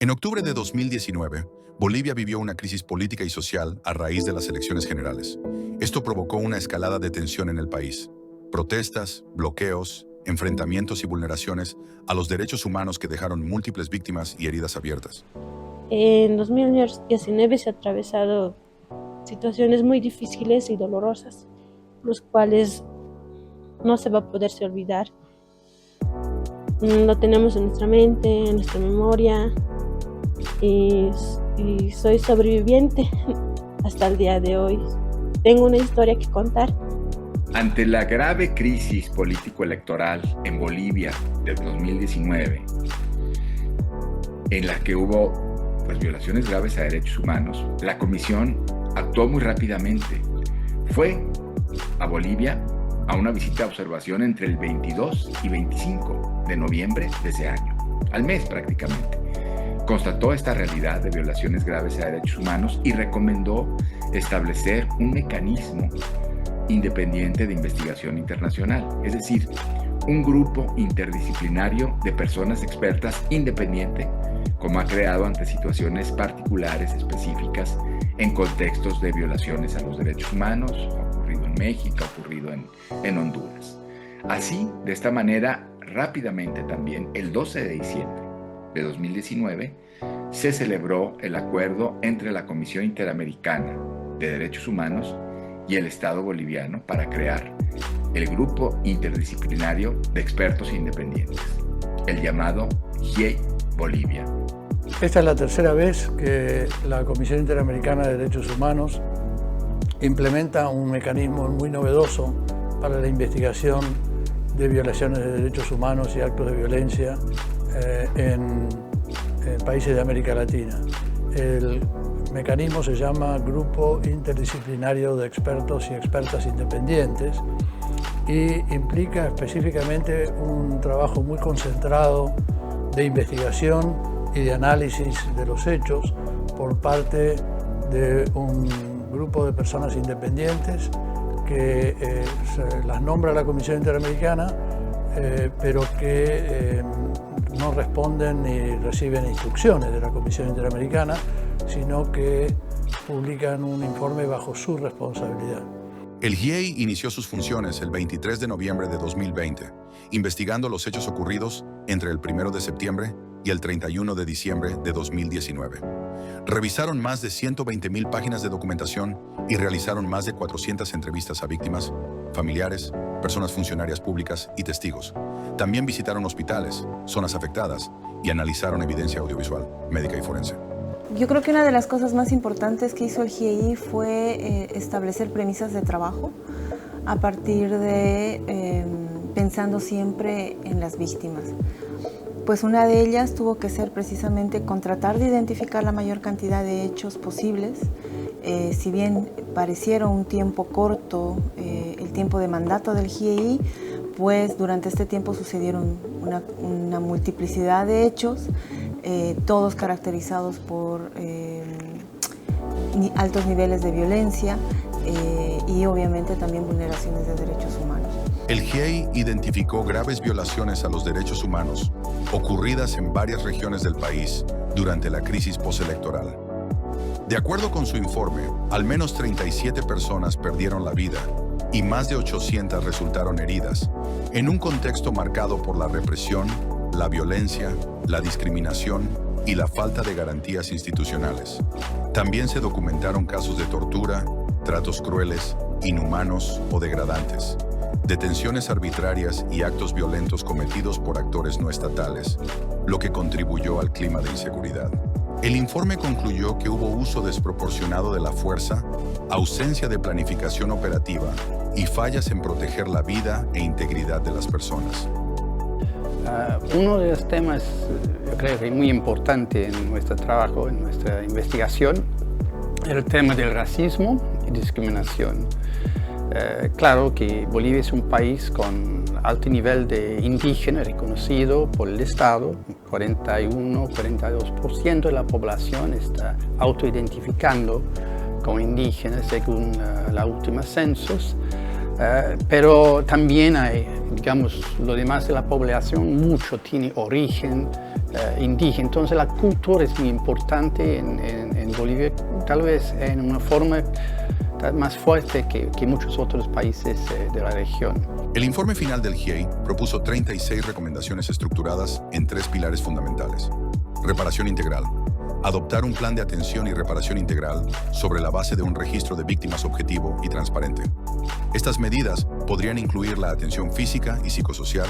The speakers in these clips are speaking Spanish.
En octubre de 2019, Bolivia vivió una crisis política y social a raíz de las elecciones generales. Esto provocó una escalada de tensión en el país. Protestas, bloqueos, enfrentamientos y vulneraciones a los derechos humanos que dejaron múltiples víctimas y heridas abiertas. En 2019 se ha atravesado situaciones muy difíciles y dolorosas, los cuales no se va a poderse olvidar. Lo tenemos en nuestra mente, en nuestra memoria, y soy sobreviviente hasta el día de hoy. Tengo una historia que contar. Ante la grave crisis político-electoral en Bolivia del 2019, en la que hubo violaciones graves a derechos humanos, la Comisión actuó muy rápidamente. Fue a Bolivia a una visita de observación entre el 22 y 25 de noviembre de ese año, al mes prácticamente. Constató esta realidad de violaciones graves a derechos humanos y recomendó establecer un mecanismo independiente de investigación internacional, es decir, un grupo interdisciplinario de personas expertas independiente, como ha creado ante situaciones particulares específicas en contextos de violaciones a los derechos humanos, ha ocurrido en México, ha ocurrido en Honduras. Así, de esta manera, rápidamente también, el 12 de diciembre de 2019, se celebró el acuerdo entre la Comisión Interamericana de Derechos Humanos y el Estado boliviano para crear el Grupo Interdisciplinario de Expertos Independientes, el llamado GIEI Bolivia. Esta es la tercera vez que la Comisión Interamericana de Derechos Humanos implementa un mecanismo muy novedoso para la investigación de violaciones de derechos humanos y actos de violencia en países de América Latina. El mecanismo se llama Grupo Interdisciplinario de Expertos y Expertas Independientes y implica específicamente un trabajo muy concentrado de investigación y de análisis de los hechos por parte de un grupo de personas independientes que se las nombra la Comisión Interamericana, pero que no responden ni reciben instrucciones de la Comisión Interamericana, sino que publican un informe bajo su responsabilidad. El GIEI inició sus funciones el 23 de noviembre de 2020, investigando los hechos ocurridos entre el 1 de septiembre y el 31 de diciembre de 2019. Revisaron más de 120,000 páginas de documentación y realizaron más de 400 entrevistas a víctimas, familiares, personas funcionarias públicas y testigos. También visitaron hospitales, zonas afectadas y analizaron evidencia audiovisual, médica y forense. Yo creo que una de las cosas más importantes que hizo el GIEI fue establecer premisas de trabajo a partir de pensando siempre en las víctimas. Pues una de ellas tuvo que ser precisamente con tratar de identificar la mayor cantidad de hechos posibles. Si bien pareciera un tiempo corto el tiempo de mandato del GIEI, pues durante este tiempo sucedieron una multiplicidad de hechos, todos caracterizados por altos niveles de violencia y obviamente también vulneraciones de derechos humanos. El GIEI identificó graves violaciones a los derechos humanos ocurridas en varias regiones del país durante la crisis postelectoral. De acuerdo con su informe, al menos 37 personas perdieron la vida y más de 800 resultaron heridas, en un contexto marcado por la represión, la violencia, la discriminación y la falta de garantías institucionales. También se documentaron casos de tortura, tratos crueles, inhumanos o degradantes, detenciones arbitrarias y actos violentos cometidos por actores no estatales, lo que contribuyó al clima de inseguridad. El informe concluyó que hubo uso desproporcionado de la fuerza, ausencia de planificación operativa y fallas en proteger la vida e integridad de las personas. Uno de los temas, yo creo que muy importante en nuestro trabajo, en nuestra investigación, es el tema del racismo y discriminación. Claro que Bolivia es un país con alto nivel de indígenas reconocido por el Estado. 41-42% de la población está autoidentificando como indígenas según la última censos. Pero también hay digamos, lo demás de la población, mucho tiene origen indígena. Entonces la cultura es muy importante en Bolivia, tal vez en una forma más fuerte que muchos otros países de la región. El informe final del GIEI propuso 36 recomendaciones estructuradas en 3 pilares fundamentales. Reparación integral. Adoptar un plan de atención y reparación integral sobre la base de un registro de víctimas objetivo y transparente. Estas medidas podrían incluir la atención física y psicosocial,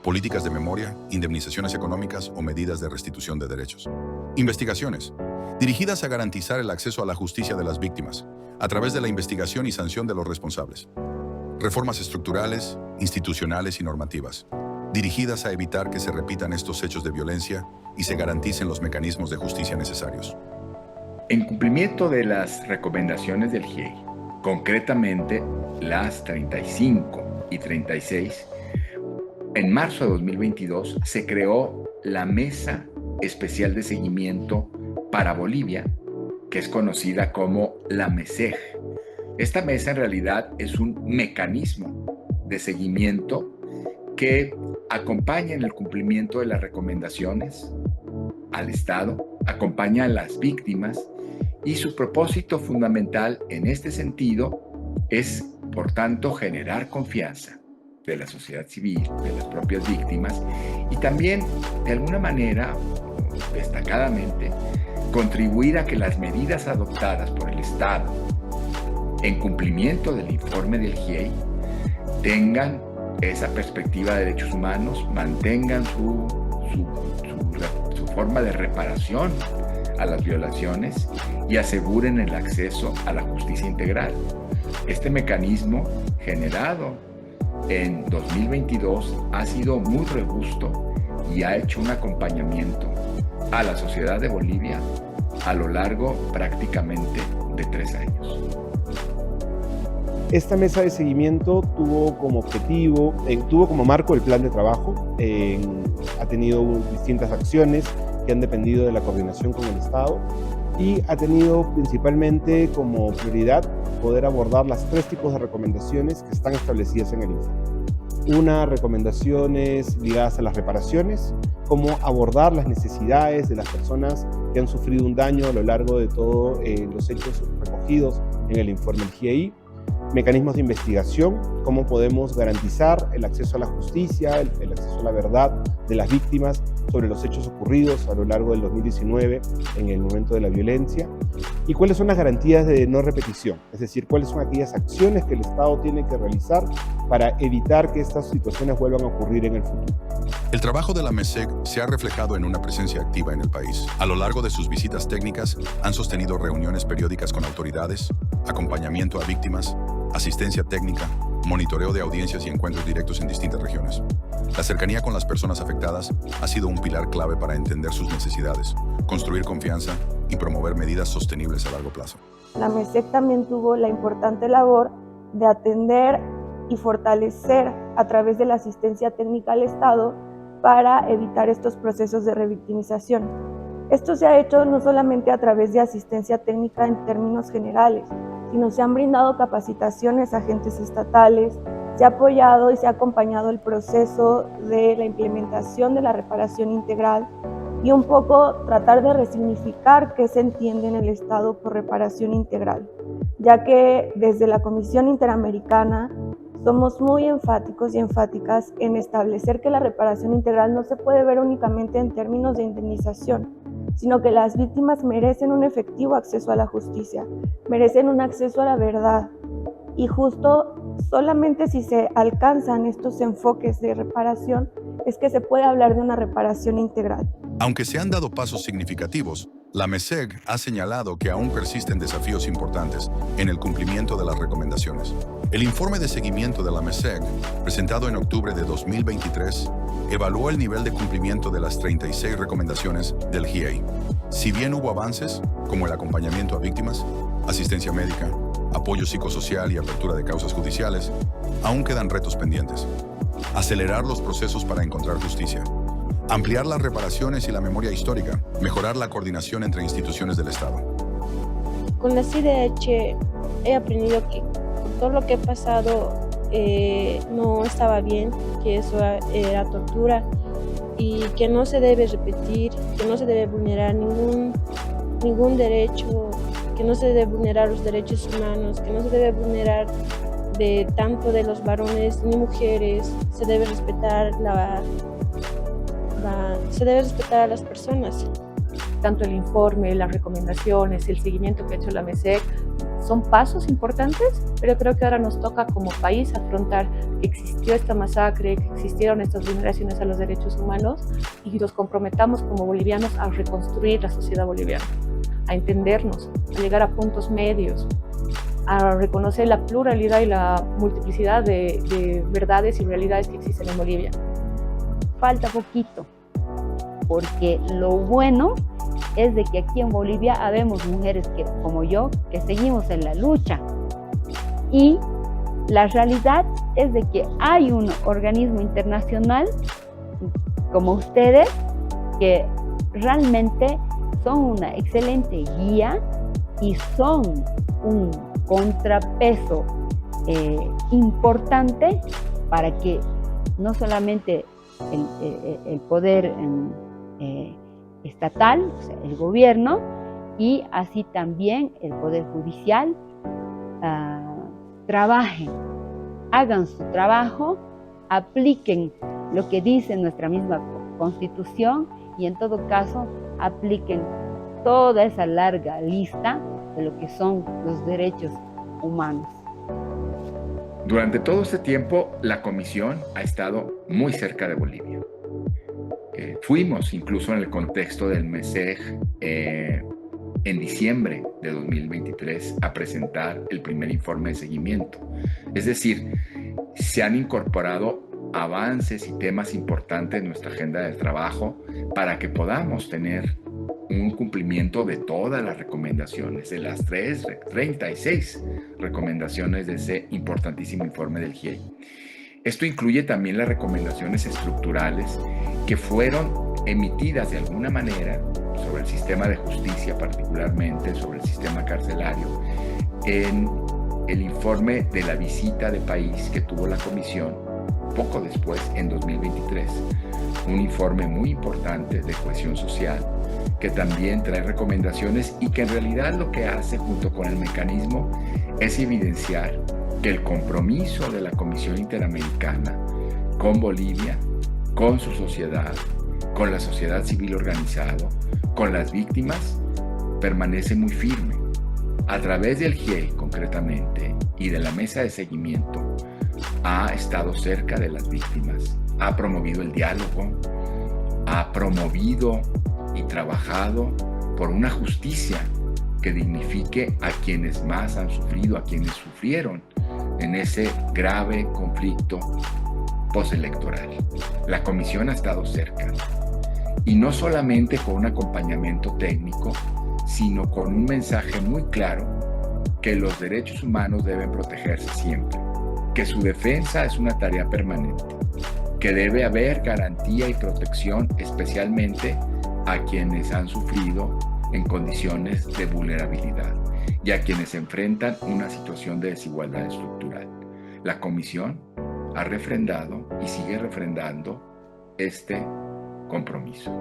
políticas de memoria, indemnizaciones económicas o medidas de restitución de derechos. Investigaciones, dirigidas a garantizar el acceso a la justicia de las víctimas, a través de la investigación y sanción de los responsables. Reformas estructurales, institucionales y normativas, dirigidas a evitar que se repitan estos hechos de violencia y se garanticen los mecanismos de justicia necesarios. En cumplimiento de las recomendaciones del GIEI, concretamente las 35 y 36, en marzo de 2022 se creó la Mesa Especial de Seguimiento para Bolivia, que es conocida como la MESEG. Esta mesa en realidad es un mecanismo de seguimiento que acompaña en el cumplimiento de las recomendaciones al Estado, acompaña a las víctimas y su propósito fundamental en este sentido es, por tanto, generar confianza de la sociedad civil, de las propias víctimas y también, de alguna manera, destacadamente, contribuir a que las medidas adoptadas por el Estado en cumplimiento del informe del GIEI tengan esa perspectiva de derechos humanos, mantengan su forma de reparación a las violaciones y aseguren el acceso a la justicia integral. Este mecanismo generado en 2022 ha sido muy robusto y ha hecho un acompañamiento a la sociedad de Bolivia a lo largo prácticamente de 3 años. Esta mesa de seguimiento tuvo como objetivo, tuvo como marco el plan de trabajo, ha tenido distintas acciones que han dependido de la coordinación con el Estado y ha tenido principalmente como prioridad poder abordar las 3 tipos de recomendaciones que están establecidas en el informe. Una, recomendaciones ligadas a las reparaciones, cómo abordar las necesidades de las personas que han sufrido un daño a lo largo de todos los hechos recogidos en el informe del GIEI. Mecanismos de investigación, cómo podemos garantizar el acceso a la justicia, el acceso a la verdad de las víctimas sobre los hechos ocurridos a lo largo del 2019 en el momento de la violencia, y cuáles son las garantías de no repetición, es decir, cuáles son aquellas acciones que el Estado tiene que realizar para evitar que estas situaciones vuelvan a ocurrir en el futuro. El trabajo de la MESEG se ha reflejado en una presencia activa en el país. A lo largo de sus visitas técnicas, han sostenido reuniones periódicas con autoridades, acompañamiento a víctimas, asistencia técnica, monitoreo de audiencias y encuentros directos en distintas regiones. La cercanía con las personas afectadas ha sido un pilar clave para entender sus necesidades, construir confianza y promover medidas sostenibles a largo plazo. La MESEG también tuvo la importante labor de atender y fortalecer a través de la asistencia técnica al Estado para evitar estos procesos de revictimización. Esto se ha hecho no solamente a través de asistencia técnica en términos generales, sino se han brindado capacitaciones a agentes estatales, se ha apoyado y se ha acompañado el proceso de la implementación de la reparación integral y un poco tratar de resignificar qué se entiende en el Estado por reparación integral, ya que desde la Comisión Interamericana somos muy enfáticos y enfáticas en establecer que la reparación integral no se puede ver únicamente en términos de indemnización, sino que las víctimas merecen un efectivo acceso a la justicia, merecen un acceso a la verdad. Y justo solamente si se alcanzan estos enfoques de reparación es que se puede hablar de una reparación integral. Aunque se han dado pasos significativos, la MESEG ha señalado que aún persisten desafíos importantes en el cumplimiento de las recomendaciones. El informe de seguimiento de la MESEG, presentado en octubre de 2023, evaluó el nivel de cumplimiento de las 36 recomendaciones del GIEI. Si bien hubo avances, como el acompañamiento a víctimas, asistencia médica, apoyo psicosocial y apertura de causas judiciales, aún quedan retos pendientes. Acelerar los procesos para encontrar justicia, ampliar las reparaciones y la memoria histórica, mejorar la coordinación entre instituciones del Estado. Con la CIDH he aprendido que con todo lo que he pasado no estaba bien, que eso era tortura y que no se debe repetir, que no se debe vulnerar ningún derecho, que no se debe vulnerar los derechos humanos, que no se debe vulnerar tanto de los varones ni mujeres, se debe respetar se debe respetar a las personas. Tanto el informe, las recomendaciones, el seguimiento que ha hecho la MESEC son pasos importantes, pero creo que ahora nos toca como país afrontar que existió esta masacre, que existieron estas vulneraciones a los derechos humanos y nos comprometamos como bolivianos a reconstruir la sociedad boliviana, a entendernos, a llegar a puntos medios, a reconocer la pluralidad y la multiplicidad de verdades y realidades que existen en Bolivia. Falta poquito, porque lo bueno es de que aquí en Bolivia habemos mujeres como yo que seguimos en la lucha, y la realidad es de que hay un organismo internacional como ustedes que realmente son una excelente guía y son un contrapeso importante para que no solamente el poder estatal, o sea, el gobierno, y así también el poder judicial trabajen, hagan su trabajo, apliquen lo que dice nuestra misma Constitución y en todo caso apliquen toda esa larga lista de lo que son los derechos humanos. Durante todo este tiempo, la Comisión ha estado muy cerca de Bolivia. Fuimos incluso en el contexto del MESEG en diciembre de 2023 a presentar el primer informe de seguimiento. Es decir, se han incorporado avances y temas importantes en nuestra agenda de trabajo para que podamos tener un cumplimiento de todas las recomendaciones, de las 36 recomendaciones de ese importantísimo informe del GIEI. Esto incluye también las recomendaciones estructurales que fueron emitidas de alguna manera sobre el sistema de justicia, particularmente sobre el sistema carcelario, en el informe de la visita de país que tuvo la Comisión poco después, en 2023. Un informe muy importante de cohesión social que también trae recomendaciones y que en realidad lo que hace junto con el mecanismo es evidenciar que el compromiso de la Comisión Interamericana con Bolivia, con su sociedad, con la sociedad civil organizada, con las víctimas, permanece muy firme. A través del GIEI concretamente y de la mesa de seguimiento, ha estado cerca de las víctimas, ha promovido el diálogo, ha promovido y trabajado por una justicia que dignifique a quienes más han sufrido, a quienes sufrieron en ese grave conflicto postelectoral. La Comisión ha estado cerca, y no solamente con un acompañamiento técnico, sino con un mensaje muy claro que los derechos humanos deben protegerse siempre, que su defensa es una tarea permanente, que debe haber garantía y protección especialmente a quienes han sufrido en condiciones de vulnerabilidad y a quienes enfrentan una situación de desigualdad estructural. La Comisión ha refrendado y sigue refrendando este compromiso.